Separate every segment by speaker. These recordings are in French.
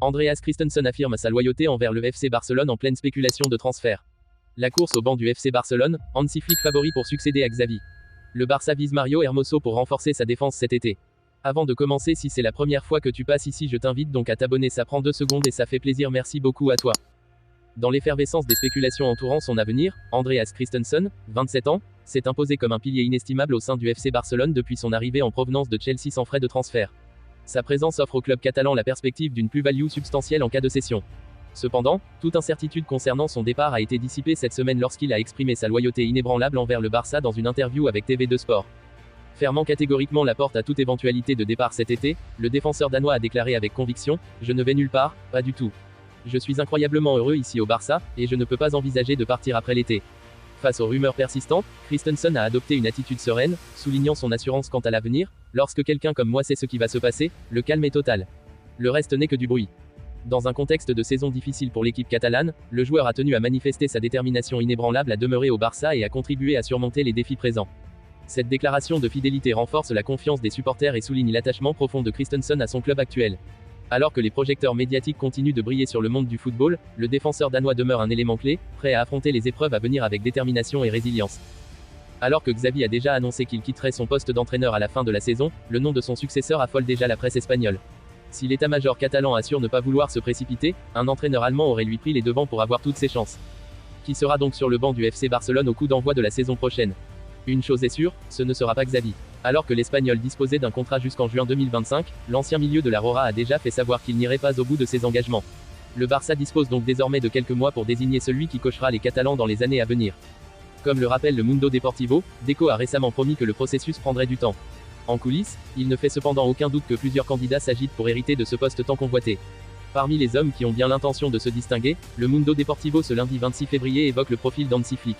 Speaker 1: Andreas Christensen affirme sa loyauté envers le FC Barcelone en pleine spéculation de transfert. La course au banc du FC Barcelone, Hansi Flick favori pour succéder à Xavi. Le Barça vise Mario Hermoso pour renforcer sa défense cet été. Avant de commencer, si c'est la première fois que tu passes ici, je t'invite donc à t'abonner, ça prend 2 secondes et ça fait plaisir, merci beaucoup à toi. Dans l'effervescence des spéculations entourant son avenir, Andreas Christensen, 27 ans, s'est imposé comme un pilier inestimable au sein du FC Barcelone depuis son arrivée en provenance de Chelsea sans frais de transfert. Sa présence offre au club catalan la perspective d'une plus-value substantielle en cas de cession. Cependant, toute incertitude concernant son départ a été dissipée cette semaine lorsqu'il a exprimé sa loyauté inébranlable envers le Barça dans une interview avec TV2 Sport. Fermant catégoriquement la porte à toute éventualité de départ cet été, le défenseur danois a déclaré avec conviction « Je ne vais nulle part, pas du tout. Je suis incroyablement heureux ici au Barça, et je ne peux pas envisager de partir après l'été ». Face aux rumeurs persistantes, Christensen a adopté une attitude sereine, soulignant son assurance quant à l'avenir. Lorsque quelqu'un comme moi sait ce qui va se passer, le calme est total. Le reste n'est que du bruit. Dans un contexte de saison difficile pour l'équipe catalane, le joueur a tenu à manifester sa détermination inébranlable à demeurer au Barça et à contribuer à surmonter les défis présents. Cette déclaration de fidélité renforce la confiance des supporters et souligne l'attachement profond de Christensen à son club actuel. Alors que les projecteurs médiatiques continuent de briller sur le monde du football, le défenseur danois demeure un élément clé, prêt à affronter les épreuves à venir avec détermination et résilience. Alors que Xavi a déjà annoncé qu'il quitterait son poste d'entraîneur à la fin de la saison, le nom de son successeur affole déjà la presse espagnole. Si l'état-major catalan assure ne pas vouloir se précipiter, un entraîneur allemand aurait lui pris les devants pour avoir toutes ses chances. Qui sera donc sur le banc du FC Barcelone au coup d'envoi de la saison prochaine? Une chose est sûre, ce ne sera pas Xavi. Alors que l'Espagnol disposait d'un contrat jusqu'en juin 2025, l'ancien milieu de la Rora a déjà fait savoir qu'il n'irait pas au bout de ses engagements. Le Barça dispose donc désormais de quelques mois pour désigner celui qui coachera les Catalans dans les années à venir. Comme le rappelle le Mundo Deportivo, Deco a récemment promis que le processus prendrait du temps. En coulisses, il ne fait cependant aucun doute que plusieurs candidats s'agitent pour hériter de ce poste tant convoité. Parmi les hommes qui ont bien l'intention de se distinguer, le Mundo Deportivo ce lundi 26 février évoque le profil d'Hansi Flick.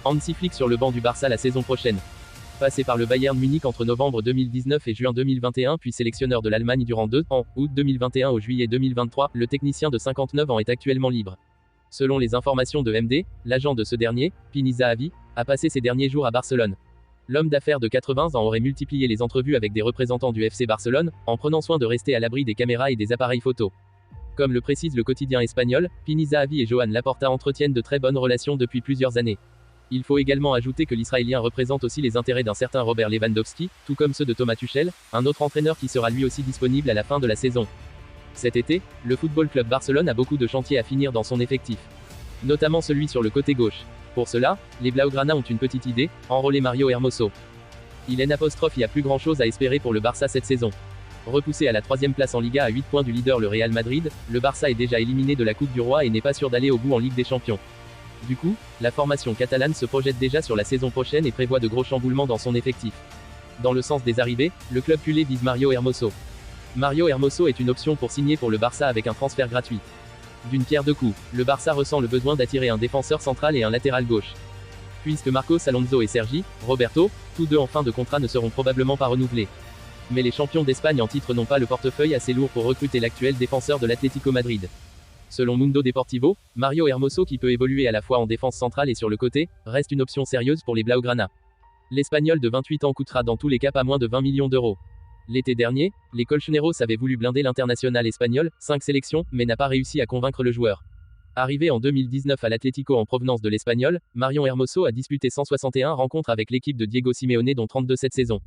Speaker 1: Hansi Flick sur le banc du Barça la saison prochaine. Passé par le Bayern Munich entre novembre 2019 et juin 2021 puis sélectionneur de l'Allemagne durant 2 ans, août 2021 au juillet 2023, le technicien de 59 ans est actuellement libre. Selon les informations de MD, l'agent de ce dernier, Pini Zahavi, a passé ses derniers jours à Barcelone. L'homme d'affaires de 80 ans aurait multiplié les entrevues avec des représentants du FC Barcelone, en prenant soin de rester à l'abri des caméras et des appareils photo. Comme le précise le quotidien espagnol, Pini Zahavi et Joan Laporta entretiennent de très bonnes relations depuis plusieurs années. Il faut également ajouter que l'Israélien représente aussi les intérêts d'un certain Robert Lewandowski, tout comme ceux de Thomas Tuchel, un autre entraîneur qui sera lui aussi disponible à la fin de la saison. Cet été, le Football Club Barcelone a beaucoup de chantiers à finir dans son effectif. Notamment celui sur le côté gauche. Pour cela, les Blaugrana ont une petite idée, enrôler Mario Hermoso. Il y a plus grand chose à espérer pour le Barça cette saison. Repoussé à la 3e place en Liga à 8 points du leader le Real Madrid, le Barça est déjà éliminé de la Coupe du Roi et n'est pas sûr d'aller au bout en Ligue des Champions. Du coup, la formation catalane se projette déjà sur la saison prochaine et prévoit de gros chamboulements dans son effectif. Dans le sens des arrivées, le club culé vise Mario Hermoso. Mario Hermoso est une option pour signer pour le Barça avec un transfert gratuit. D'une pierre deux coups, le Barça ressent le besoin d'attirer un défenseur central et un latéral gauche. Puisque Marcos Alonso et Sergi Roberto, tous deux en fin de contrat, ne seront probablement pas renouvelés. Mais les champions d'Espagne en titre n'ont pas le portefeuille assez lourd pour recruter l'actuel défenseur de l'Atlético Madrid. Selon Mundo Deportivo, Mario Hermoso, qui peut évoluer à la fois en défense centrale et sur le côté, reste une option sérieuse pour les Blaugrana. L'Espagnol de 28 ans coûtera dans tous les cas pas moins de 20 millions d'euros. L'été dernier, les Colchoneros avaient voulu blinder l'international espagnol, 5 sélections, mais n'a pas réussi à convaincre le joueur. Arrivé en 2019 à l'Atlético en provenance de l'Espagnol, Mario Hermoso a disputé 161 rencontres avec l'équipe de Diego Simeone dont 32 cette saison.